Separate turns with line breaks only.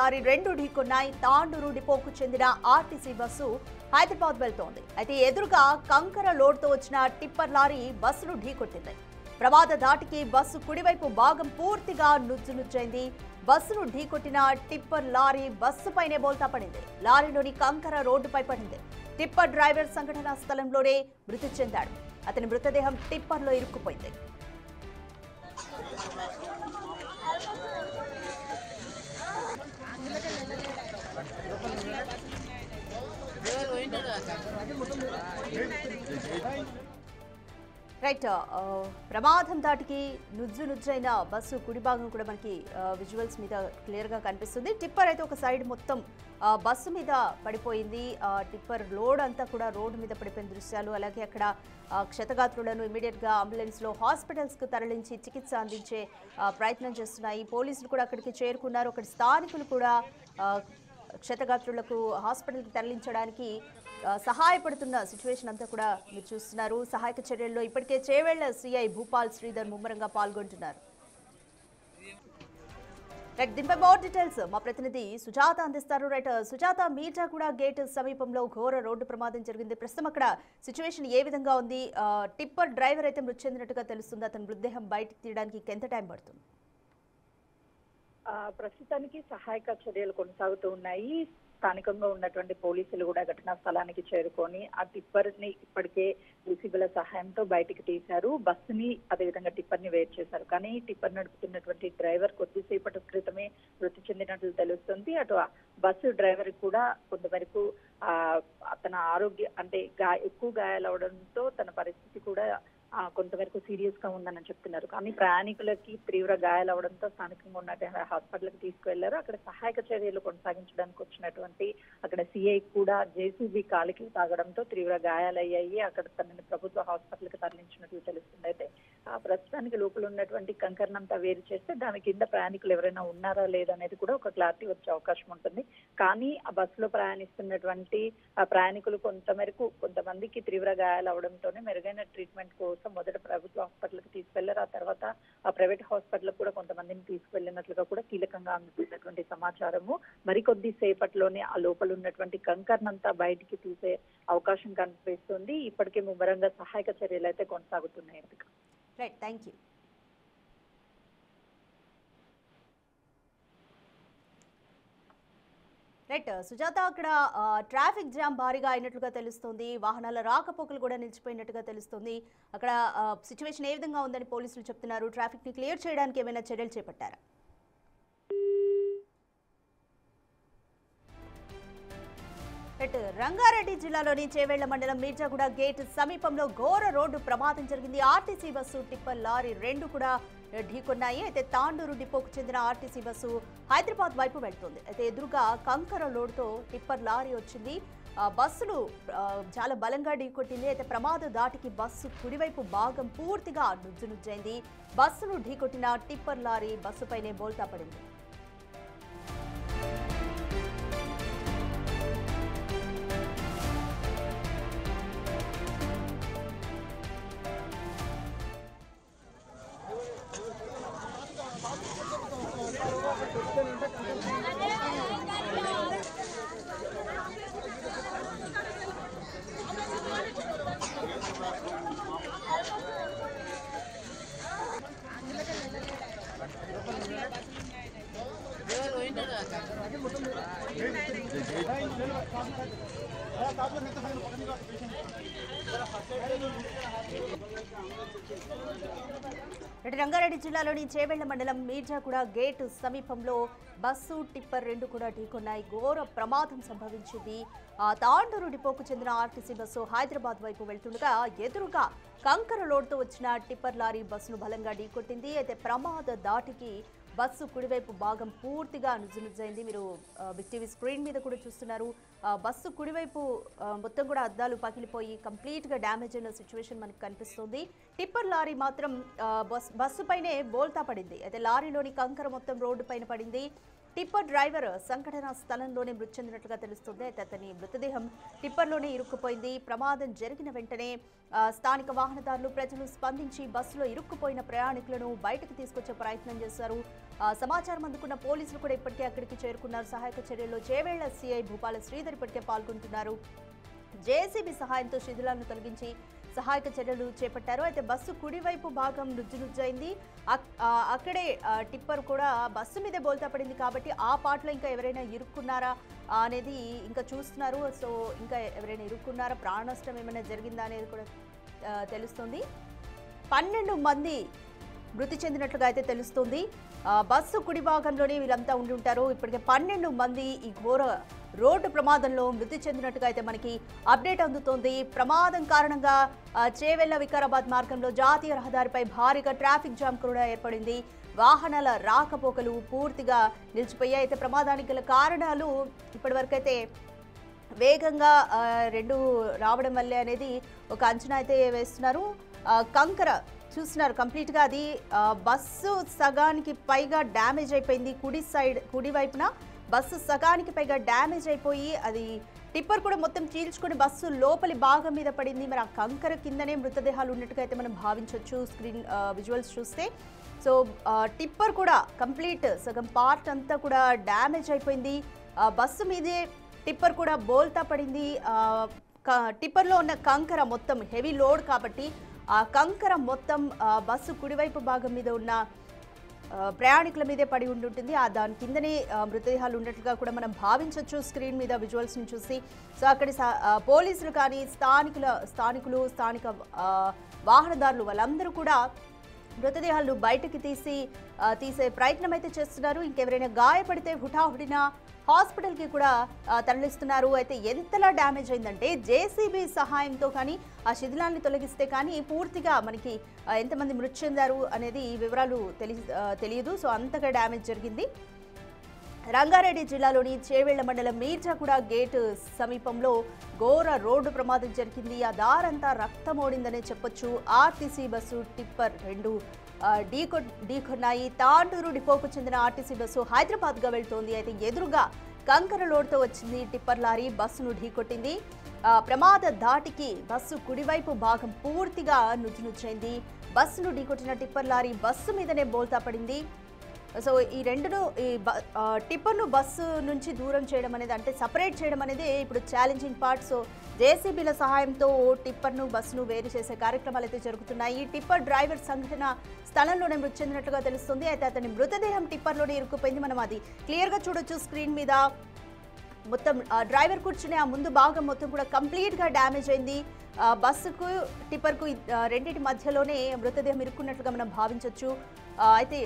Lorry రెండు ఢీకొన్నాయి. తాండూరు డిపోకు చెందిన RTC bus Hyderabad వెళ్తోంది. అయితే ఎదురుగా కంకర లోడ్తో వచ్చిన టిప్పర్ లారీ బస్సును ఢీకొట్టింది. ప్రమాద ధాటికి బస్సు కుడివైపు భాగం పూర్తిగా నుజ్జునుజ్జైంది. బస్సును ఢీకొట్టిన టిప్పర్ లారీ బస్సుపైనే బోల్తా పడింది. లారీలోని కంకర రోడ్డుపై పడింది. టిప్పర్ డ్రైవర్ సంఘటనా స్థలంలోనే మృతి చెందాడు. అతని మృతదేహం టిప్పర్లో ఇరుక్కుపోయింది. రైట్, ప్రమాదం దాటికి నుజ్జైన బస్సు కుడి భాగం కూడా మనకి విజువల్స్ మీద క్లియర్గా కనిపిస్తుంది. టిప్పర్ అయితే ఒక సైడ్ మొత్తం బస్సు మీద పడిపోయింది. టిప్పర్ లోడ్ అంతా కూడా రోడ్డు మీద పడిపోయిన దృశ్యాలు, అలాగే అక్కడ క్షతగాత్రులను ఇమీడియట్గా అంబులెన్స్లో హాస్పిటల్స్కు తరలించి చికిత్స అందించే ప్రయత్నం చేస్తున్నాయి. పోలీసులు కూడా అక్కడికి చేరుకున్నారు. అక్కడ స్థానికులు కూడా క్షతగాత్రులకు హాస్పిటల్కి తరలించడానికి సహాయపడుతున్న సిచ్యువేషన్ అంతా కూడా మీరు చూస్తున్నారు. సహాయక చర్యల్లో ఇప్పటికే చేవెళ్ల సిఐ భూపాల్ శ్రీధర్ ముమ్మరంగా పాల్గొంటున్నారు. రైట్, దీనిపై మోర్ డీటెయిల్స్ మా ప్రతినిధి సుజాత అందిస్తారు. రైట్ సుజాత, మీర్జాగూడ గేట్ సమీపంలో ఘోర రోడ్డు ప్రమాదం జరిగింది. ప్రస్తుతం అక్కడ సిచ్యువేషన్ ఏ విధంగా ఉంది? టిప్పర్ డ్రైవర్ అయితే మృతి చెందినట్టుగా తెలుస్తుంది. అతని మృతదేహం బయటకు తీయడానికి ఎంత టైం పడుతుంది?
ప్రస్తుతానికి సహాయక చర్యలు కొనసాగుతూ ఉన్నాయి. స్థానికంగా ఉన్నటువంటి పోలీసులు కూడా ఘటనా స్థలానికి చేరుకొని ఆ టిప్పర్ ని ఇప్పటికే జేసీబీల సహాయంతో బయటికి తీశారు. బస్సుని అదేవిధంగా టిప్పర్ ని వేరు చేశారు. కానీ టిప్పర్ నడుపుతున్నటువంటి డ్రైవర్ కొద్దిసేపటి క్రితమే మృతి చెందినట్లు తెలుస్తుంది. అటు బస్సు డ్రైవర్ కూడా కొంతవరకు తన ఆరోగ్య అంటే ఎక్కువ గాయాలవడంతో తన పరిస్థితి కూడా కొంతవరకు సీరియస్ గా ఉందని చెప్తున్నారు. కానీ ప్రయాణికులకి తీవ్ర గాయాలవడంతో స్థానికంగా ఉన్న హాస్పిటల్కి తీసుకువెళ్లారు. అక్కడ సహాయక చర్యలు కొనసాగించడానికి వచ్చినటువంటి అక్కడ సిఐ కూడా జేసీబీ కాలికి తాగడంతో తీవ్ర గాయాలయ్యాయి. అక్కడ తనని ప్రభుత్వ హాస్పిటల్కి తరలించినట్లు తెలుస్తుంది. అయితే ప్రస్తుతానికి లోపల ఉన్నటువంటి కంకర్నంతా వేరు చేస్తే దాని కింద ప్రయాణికులు ఎవరైనా ఉన్నారా లేదా అనేది కూడా ఒక క్లారిటీ వచ్చే అవకాశం ఉంటుంది. కానీ ఆ బస్సులో ప్రయాణిస్తున్నటువంటి ప్రయాణికులు కొంతమందికి తీవ్ర గాయాలు అవడంతోనే మెరుగైన ట్రీట్మెంట్ కోసం మొదట ప్రభుత్వ హాస్పిటల్కి తీసుకెళ్లారు. ఆ తర్వాత ఆ ప్రైవేట్ హాస్పిటల్ కూడా కొంతమందిని తీసుకువెళ్ళినట్లుగా కూడా కీలకంగా అందుతున్నటువంటి సమాచారము. మరికొద్ది సేపట్లోనే ఆ లోపల ఉన్నటువంటి కంకర్నంతా బయటికి తీసే అవకాశం కనిపిస్తుంది. ఇప్పటికే ముమ్మరంగా సహాయక చర్యలు అయితే కొనసాగుతున్నాయి.
Right, thank you. Right Sujatha, అక్కడ ట్రాఫిక్ జామ్ భారీగా అయినట్లుగా తెలుస్తుంది. వాహనాల రాకపోకలు కూడా నిలిచిపోయినట్టుగా తెలుస్తుంది. అక్కడ సిచ్యువేషన్ ఏ విధంగా ఉందని పోలీసులు చెప్తున్నారు? ట్రాఫిక్ ని క్లియర్ చేయడానికి ఏమైనా చర్యలు చేపట్టారా? రంగారెడ్డి జిల్లాలోని చేవెళ్ల మండలం మీర్జాగూడ గేట్ సమీపంలో ఘోర రోడ్డు ప్రమాదం జరిగింది. ఆర్టీసీ బస్సు టిప్పర్ లారీ రెండు కూడా ఢీకొన్నాయి. అయితే తాండూరు డిపోకు చెందిన ఆర్టీసీ బస్సు హైదరాబాద్ వైపు వెళ్తుంది. అయితే ఎదురుగా కంకర లోడ్తో టిప్పర్ లారీ వచ్చింది. బస్సులు చాలా బలంగా ఢీకొట్టింది. అయితే ప్రమాద దాటికి బస్సు కుడివైపు భాగం పూర్తిగా నుజ్జైంది. బస్సును ఢీకొట్టిన టిప్పర్ లారీ బస్సుపైనే బోల్తా పడింది. రంగారెడ్డి జిల్లాలోని చేవెళ్ల మండలం మీర్జాగూడ గేట్ సమీపంలో బస్సు టిప్పర్ రెండు కూడా ఢీకొన్నాయి. ఘోర ప్రమాదం సంభవించింది. తాండూరు డిపోకు చెందిన ఆర్టీసీ బస్సు హైదరాబాద్ వైపు వెళ్తుండగా ఎదురుగా కంకర లోడ్తో వచ్చిన టిప్పర్ లారీ బస్సును బలంగా ఢీకొట్టింది. అయితే ప్రమాద దాటికి బస్సు కుడివైపు భాగం పూర్తిగా నుజ్జైంది. మీరు బిగ్ టీవీ స్క్రీన్ మీద కూడా చూస్తున్నారు. బస్సు కుడివైపు మొత్తం కూడా అద్దాలు పగిలిపోయి కంప్లీట్గా డ్యామేజ్ అయిన సిచ్యువేషన్ మనకు కనిపిస్తుంది. టిప్పర్ లారీ మాత్రం బస్సు పైనే బోల్తా పడింది. అయితే లారీలోని కంకర మొత్తం రోడ్డు పైన పడింది. టిప్పర్ డ్రైవర్ సంఘటనా స్థలంలోనే మృతి చెందినట్లుగా తెలుస్తుంది. అయితే అతని మృతదేహం టిప్పర్లోనే ఇరుక్కుపోయింది. ప్రమాదం జరిగిన వెంటనే స్థానిక వాహనదారులు ప్రజలు స్పందించి బస్సులో ఇరుక్కుపోయిన ప్రయాణికులను బయటకు తీసుకొచ్చే ప్రయత్నం చేశారు. సమాచారం అందుకున్న పోలీసులు కూడా ఇప్పటికే అక్కడికి చేరుకున్నారు. సహాయక చర్యల్లో చేవేళ్ల సిఐ భూపాల శ్రీధర్ ఇప్పటికే పాల్గొంటున్నారు. జేసీబీ సహాయంతో శిథిలాలను తొలగించి సహాయక చర్యలు చేపట్టారు. అయితే బస్సు కుడివైపు భాగం నుజ్జునుజ్జైంది. అక్కడే టిప్పర్ కూడా బస్సు మీదే బోల్తా పడింది కాబట్టి ఆ పాటలో ఇంకా ఎవరైనా ఇరుక్కున్నారా అనేది ఇంకా చూస్తున్నారు. సో ఇంకా ఎవరైనా ఇరుక్కున్నారా, ప్రాణ నష్టం ఏమైనా జరిగిందా అనేది కూడా తెలుస్తుంది. 12 మంది మృతి చెందినట్లుగా అయితే తెలుస్తుంది. బస్సు కుడి భాగంలోనే వీళ్ళంతా ఉండి ఉంటారు. ఇప్పటికే 12 మంది ఈ ఘోర రోడ్డు ప్రమాదంలో మృతి చెందినట్టుగా అయితే మనకి అప్డేట్ అందుతోంది. ప్రమాదం కారణంగా చేవెళ్ల వికారాబాద్ మార్గంలో జాతీయ రహదారిపై భారీగా ట్రాఫిక్ జామ్ కూడా ఏర్పడింది. వాహనాల రాకపోకలు పూర్తిగా నిలిచిపోయాయి. అయితే ప్రమాదానికి గల కారణాలు ఇప్పటివరకు అయితే వేగంగా రెండు రావడం వల్లే అనేది ఒక అంచనా అయితే వేస్తున్నారు. కంకర చూస్తున్నారు కంప్లీట్గా అది బస్సు సగానికి పైగా డ్యామేజ్ అయిపోయింది. కుడి వైపున బస్సు సగానికి పైగా డ్యామేజ్ అయిపోయి అది టిప్పర్ కూడా మొత్తం చీల్చుకొని బస్సు లోపలి భాగం మీద పడింది. మరి ఆ కంకర కిందనే మృతదేహాలు ఉన్నట్టుగా అయితే మనం భావించవచ్చు స్క్రీన్ విజువల్స్ చూస్తే. సో టిప్పర్ కూడా కంప్లీట్ సగం పార్ట్ అంతా కూడా డ్యామేజ్ అయిపోయింది. బస్సు మీదే టిప్పర్ కూడా బోల్తా పడింది. టిప్పర్లో ఉన్న కంకర మొత్తం హెవీ లోడ్ కాబట్టి ఆ కంకర మొత్తం బస్సు కుడివైపు భాగం మీద ఉన్న ప్రయాణికుల మీదే పడి ఉంటుంది. దాని కిందనే మృతదేహాలు ఉన్నట్లుగా కూడా మనం భావించవచ్చు స్క్రీన్ మీద విజువల్స్ని చూసి. సో అక్కడి పోలీసులు కానీ స్థానికులు స్థానిక వాహనదారులు వాళ్ళందరూ కూడా మృతదేహాలు బయటకి తీసే ప్రయత్నం అయితే చేస్తున్నారు. ఇంకెవరైనా గాయపడితే హుటాహుటిన హాస్పిటల్కి కూడా తరలిస్తున్నారు. అయితే ఎంతలా డ్యామేజ్ అయిందంటే జేసీబీ సహాయంతో కానీ ఆ శిథిలాన్ని తొలగిస్తే కానీ పూర్తిగా మనకి ఎంతమంది మృతి చెందారు అనేది వివరాలు తెలియదు. సో అంతగా డ్యామేజ్ జరిగింది. రంగారెడ్డి జిల్లాలోని చేవేళ్ల మండలం మీర్జాగూడ గేటు సమీపంలో ఘోర రోడ్డు ప్రమాదం జరిగింది. ఆ దారంతా రక్తమోడిందనే చెప్పొచ్చు. RTC bus tipper 2 ఢీకొన్నాయి. తాండూరు డిపోకు చెందిన ఆర్టీసీ బస్సు హైదరాబాద్గా వెళ్తోంది. అయితే ఎదురుగా కంకర లోడ్తో వచ్చింది టిప్పర్ లారీ బస్సును ఢీకొట్టింది. ప్రమాద ధాటికి బస్సు కుడివైపు భాగం పూర్తిగా నుజ్జునుజ్జైంది. బస్సును ఢీకొట్టిన టిప్పర్ లారీ బస్సు మీదనే బోల్తా పడింది. సో ఈ రెండును టిప్పర్ను బస్సు నుంచి దూరం చేయడం అనేది అంటే సపరేట్ చేయడం అనేది ఇప్పుడు ఛాలెంజింగ్ పార్ట్. సో జేసీబీల సహాయంతో టిప్పర్ను బస్సును వేరు చేసే కార్యక్రమాలు అయితే జరుగుతున్నాయి. ఈ టిప్పర్ డ్రైవర్ సంఘటన స్థలంలోనే మృతి చెందినట్లుగా తెలుస్తుంది. అయితే అతని మృతదేహం టిప్పర్లోనే ఇరుక్కుపోయింది. మనం అది క్లియర్గా చూడొచ్చు స్క్రీన్ మీద. మొత్తం డ్రైవర్ కూర్చునే ఆ ముందు భాగం మొత్తం కూడా కంప్లీట్గా డ్యామేజ్ అయింది. బస్సుకు టిప్పర్కు రెండింటి మధ్యలోనే మృతదేహం ఇరుక్కున్నట్లుగా మనం భావించవచ్చు. అయితే